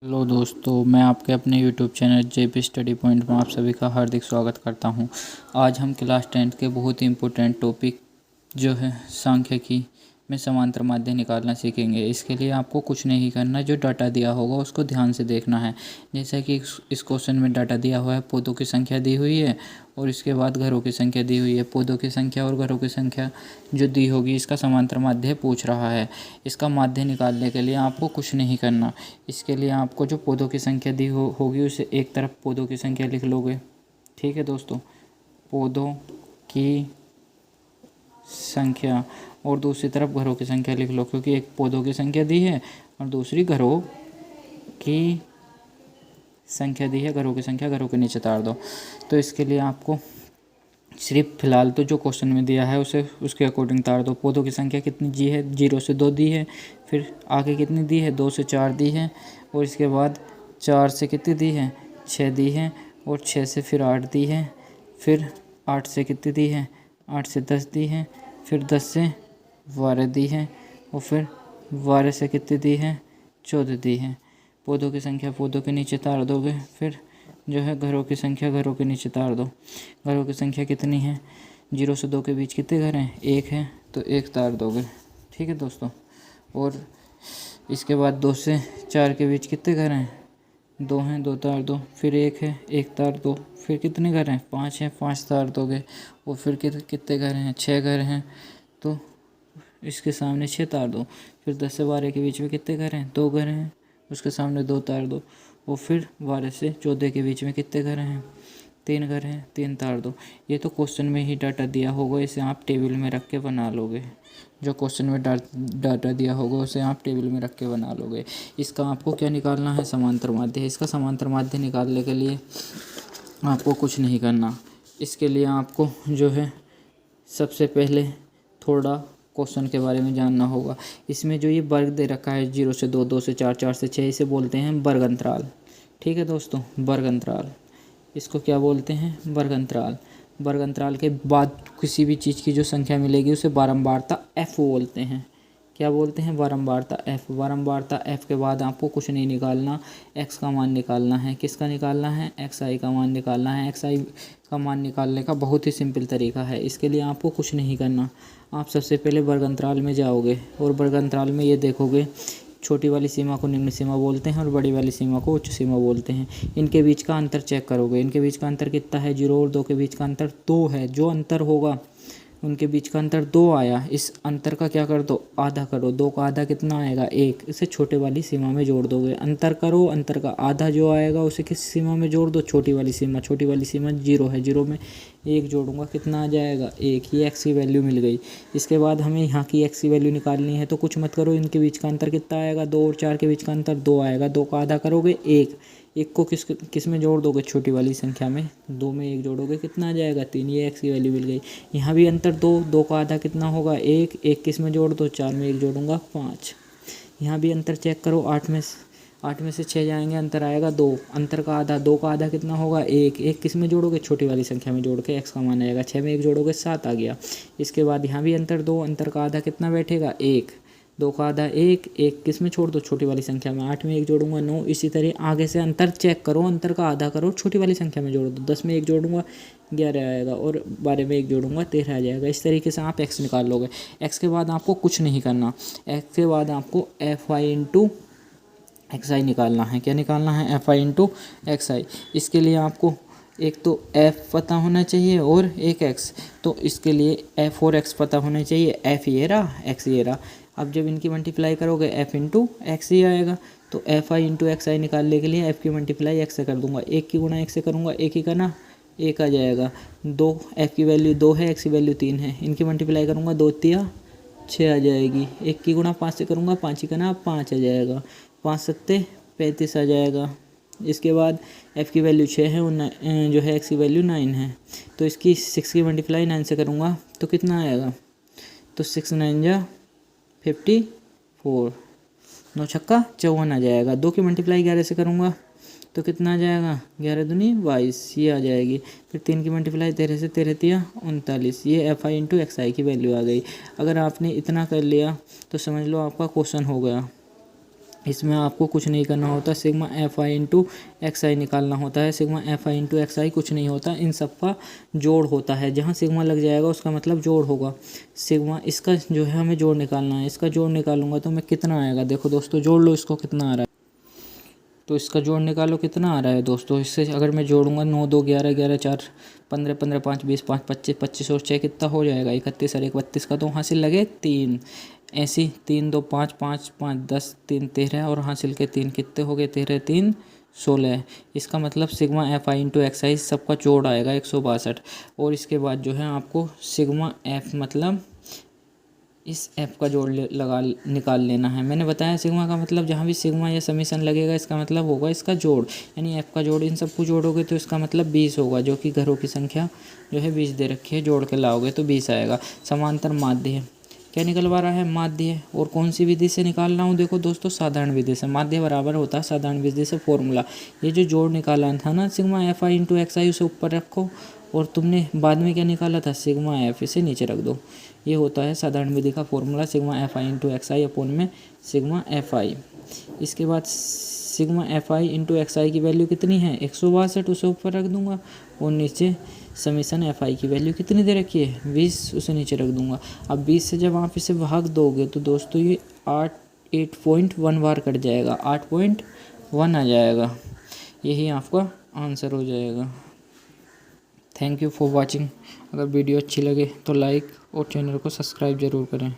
Hello दोस्तों, मैं आपके अपने YouTube channel JP study point में आप सभी का हार्दिक स्वागत करता हूं। आज हम क्लास 10 के बहुत ही इम्पोर्टेंट टॉपिक जो है सांख्यिकी में समांतर माध्य निकालना सीखेंगे। इसके लिए आपको कुछ नहीं करना, जो डाटा दिया होगा उसको ध्यान से देखना है। जैसा कि इस क्वेश्चन में डाटा दिया हुआ है, पौधों की संख्या दी हुई है और इसके बाद घरों की संख्या दी हुई है। पौधों की संख्या और घरों की संख्या जो दी होगी, इसका समांतर माध्य पूछ रहा है। इसका माध्य निकालने के लिए आपको कुछ नहीं करना। इसके लिए आपको जो पौधों की संख्या दी होगी उसे एक तरफ पौधों की संख्या लिख लोगे। ठीक है दोस्तों, पौधों की संख्या और दूसरी तरफ घरों की संख्या लिख लो, क्योंकि एक पौधों की संख्या दी है और दूसरी घरों की संख्या दी है। घरों की संख्या घरों के नीचे तार दो। तो इसके लिए आपको सिर्फ फिलहाल तो जो क्वेश्चन में दिया है उसे उसके अकॉर्डिंग तार दो। पौधों की संख्या कितनी दी है? 0 से 2 दी है। फिर आगे कितनी दी है? 2 से 4 दी है। और इसके बाद 4 से कितनी दी है? 6 दी है। और 6 से फिर 8 दी है। फिर 8 से कितनी दी है? 8 से 10 दी है। फिर 10 से 12 दी है। और फिर 12 से कितनी दी है? 14 दी है। पौधों की संख्या पौधों के नीचे तार दोगे। फिर जो है घरों की संख्या घरों के नीचे तार दो। घरों की संख्या कितनी है? 0 से 2 के बीच कितने घर हैं? 1 है, तो 1 तार दोगे। ठीक है दोस्तों। और इसके बाद 2 से 4 के बीच कितने घर हैं? 2 हैं, 2 तार दो। फिर 1 है, 1 तार दो। फिर कितने घर हैं? 5 हैं, 5 तार दोगे। और फिर कितने घर हैं? 6 घर हैं, तो इसके सामने 6 तार दो। फिर 10 से 12 के बीच में कितने घर हैं? 2 घर हैं, उसके सामने 2 तार दो। और फिर 12 से 14 के बीच में कितने घर हैं? 3 घर हैं, 3 तार दो। ये तो क्वेश्चन में ही डाटा दिया होगा, इसे आप टेबल में रख के बना लोगे। जो क्वेश्चन में डाटा दिया होगा उसे आप टेबल में रख के बना लोगे। इसका आपको क्या निकालना है? समांतर माध्य। इसका समांतर माध्य निकालने के लिए आपको कुछ नहीं करना। इसके लिए आपको जो है सबसे पहले थोड़ा क्वेश्चन के बारे में जानना होगा। इसमें जो ये वर्ग दे रखा है 0 से 2, 2 से 4, 4 से 6, इसे बोलते हैं वर्ग अंतराल। ठीक है दोस्तों, वर्ग अंतराल। इसको क्या बोलते हैं? वर्ग अंतराल। वर्ग अंतराल के बाद किसी भी चीज़ की जो संख्या मिलेगी उसे बारंबारता f बोलते हैं। क्या बोलते हैं? बारंबारता f। बारंबारता f के बाद आपको कुछ नहीं निकालना, x का मान निकालना है। किसका निकालना है? xi का मान निकालना है। xi का मान निकालने का बहुत ही सिंपल तरीका है। इसके लिए आपको कुछ नहीं करना। आप सबसे पहले वर्ग अंतराल में जाओगे और वर्ग अंतराल में ये देखोगे, छोटी वाली सीमा को निम्न सीमा बोलते हैं और बड़ी वाली सीमा को उच्च सीमा बोलते हैं। इनके बीच का अंतर चेक करोगे। इनके बीच का अंतर कितना है? 0 और 2 के बीच का अंतर 2 है। जो अंतर होगा उनके बीच का अंतर 2 आया। इस अंतर का क्या कर दो? आधा करो। 2 का आधा कितना आएगा? 1। इसे छोटे वाली सीमा में जोड़ दोगे। अंतर करो, अंतर का आधा जो आएगा उसे किस सीमा में जोड़ दो? छोटी वाली सीमा। छोटी वाली सीमा 0 है, 0 में 1 जोड़ूंगा, कितना आ जाएगा? 1। ये x की वैल्यू मिल गई। इसके बाद हमें यहाँ की x की वैल्यू निकालनी है, तो कुछ मत करो। इनके बीच का अंतर कितना आएगा? 2 और 4 के बीच का अंतर 2 आएगा। 2 का आधा करोगे? 1। 1 को किस में जोड़ दोगे? छोटी वाली संख्या में। 2 में 1 जोड़ोगे, कितना आ जाएगा? 3। ये x की वैल्यू मिल गई। यहाँ भी अंतर 2। 2 का आधा कितना होगा? 1। 1 किस में जोड़ दो? 4 में 1 जोड़ूंगा, 5। यहाँ भी अंतर चेक करो। 8 में से 6 जाएंगे, अंतर आएगा 2। अंतर का आधा, 2 का आधा कितना होगा? 1। 1 किस में जोड़ोगे? छोटी वाली संख्या में जोड़ के x का मान आएगा। 6 में 1 जोड़ोगे, 7 आ गया। इसके बाद यहाँ भी अंतर 2। अंतर का आधा कितना बैठेगा? 1। 2 का आधा 1। 1 किस में छोड़ दो? छोटी वाली संख्या में। 8 में 1 जोड़ूंगा, 9। इसी तरह आगे से अंतर चेक करो। अंतर का आधा करो, छोटी वाली संख्या में जोड़ दो। 10 में 1 जोड़ूंगा, 11 आएगा। और 12 में 1 जोड़ूंगा, 13 आ जाएगा। इस तरीके से आप x निकाल लोगे। x के बाद आपको कुछ नहीं करना। x के बाद आपको fy इंटू xi निकालना है। क्या निकालना है? fy into xi। इसके लिए आपको एक तो f पता होना चाहिए और एक x। तो इसके लिए f और x पता होने चाहिए। f ये रहा, x ये रहा। अब जब इनकी मल्टीप्लाई करोगे f इंटू एक्स ही आएगा। तो fy इंटू xi निकालने के लिए f की मल्टीप्लाई x से कर दूंगा। 1 की गुणा 1 से करूँगा, 1 ही करना, 1 आ जाएगा। 2, f की वैल्यू 2 है, x की वैल्यू 3 है। इनकी मल्टीप्लाई करूँगा, 2 तिया 6 आ जाएगी। 1 की गुणा 5 से करूँगा, 5 ही करना, 5 आ जाएगा। 5 सत्ते 35 आ जाएगा। इसके बाद f की वैल्यू 6 है और जो है x की वैल्यू 9 है। तो इसकी 6 की मल्टीप्लाई 9 से करूँगा तो कितना आएगा? तो 6 9 जा 54, 9 छक्का 54 आ जाएगा। 2 की मल्टीप्लाई 11 से करूँगा तो कितना आ जाएगा? 11 दूनी 22, ये आ जाएगी। फिर 3 की मल्टीप्लाई 13 से, 13 तिया 39। ये fy इंटू xi की वैल्यू आ गई। अगर आपने इतना कर लिया तो समझ लो आपका क्वेश्चन हो गया। इसमें आपको कुछ नहीं करना होता, sigma F I into X I निकालना होता है। Sigma F I into X I कुछ नहीं होता, इन सब का जोड़ होता है। जहाँ सिग्मा लग जाएगा उसका मतलब जोड़ होगा। सिग्मा इसका जो है हमें जोड़ निकालना है, इसका जोड़ निकालूंगा तो मैं कितना आएगा, देखो दोस्तों जोड़ लो इसको, कितना आ रहा है, तो इसका जोड़ निकालो कितना आ रहा है दोस्तों। इससे अगर मैं जोड़ूंगा 9 2 11 11 4 15 15 5 20 5 25 25 और 6 कितना हो जाएगा 31 और 1 32 का, तो हासिल लगे 3। ऐसी 3 2 5 5 5 10 3 13 और हासिल के 3 कितने हो गए 13 3 16। इसका मतलब sigma F I into X I सबका जोड़ आएगा 162। और इसके बाद जो है आपको सिग्मा एफ मतलब इस एफ का जोड़ निकाल लेना है। मैंने बताया सिग्मा का मतलब जहाँ भी सिग्मा या समीशन लगेगा इसका मतलब होगा इसका जोड़, यानी एफ का जोड़। इन सबको जोड़ोगे तो इसका मतलब 20 होगा, जो कि घरों की संख्या जो है 20 दे रखी है, जोड़ के लाओगे तो 20 आएगा। समांतर माध्य क्या निकलवा रहा है, माध्य। और कौन सी विधि से निकाल रहा हूँ, देखो दोस्तों साधारण विधि से। माध्य बराबर होता है साधारण विधि से फॉर्मूला। ये जो जोड़ निकाला था ना sigma F I into X I, उसे ऊपर रखो, और तुमने बाद में क्या निकाला था सिग्मा एफ, इसे नीचे रख दो। ये होता है साधारण विधि का formula, sigma F I into X I upon में सिग्मा एफ आई। इसके बाद sigma F I into X I की वैल्यू कितनी है 162, उसे ऊपर रख दूंगा। और नीचे समीशन एफ आई की वैल्यू कितनी दे रखी है 20, उसे नीचे रख दूंगा। अब 20 से जब आप इसे भाग दोगे तो दोस्तों ये 8.1 बार कट जाएगा, 8.1 आ जाएगा। यही आपका आंसर हो जाएगा। Thank you for watching. अगर वीडियो अच्छी लगे तो लाइक और चैनल को सब्सक्राइब ज़रूर करें।